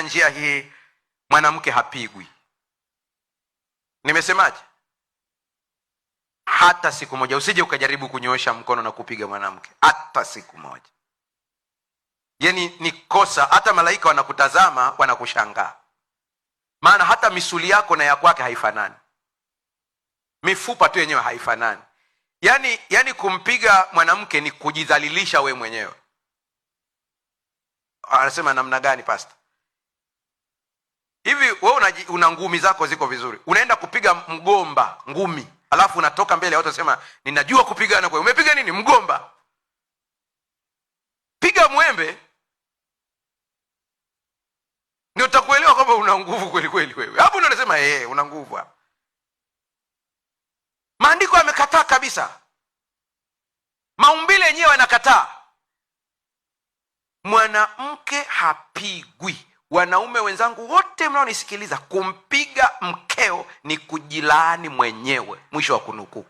kutumia njia hii, mwanamke hapigwi. Nimesemaje? Hata siku moja. Usije ukajaribu kunyoosha mkono na kupiga mwanamke hata siku moja. Yani ni kosa. Hata malaika wanakutazama, wanakushangaa. Maana hata misuli yako na ya kwake haifanani, mifupa tu yenyewe haifanani. Yani kumpiga mwanamke ni kujidhalilisha we mwenyewe. Anasema namna gani pastor? Hivi wewe una ngumi zako ziko vizuri, unaenda kupiga mgomba ngumi, alafu unatoka mbele watu wasema ninajua kupigana. Kwa umepiga nini? Mgomba. Piga mwembe ndio utakuelewa kwamba una nguvu kweli kweli wewe. Hapo ndio unasema una nguvu hapo. Maandiko yamekataa kabisa. Maumbile yenyewe yanakataa. Mwanamke hapigwi. Wanaume wenzangu wote mnaonisikiliza, kumpiga mkeo ni kujilaani mwenyewe. Mwisho wa kunukuu.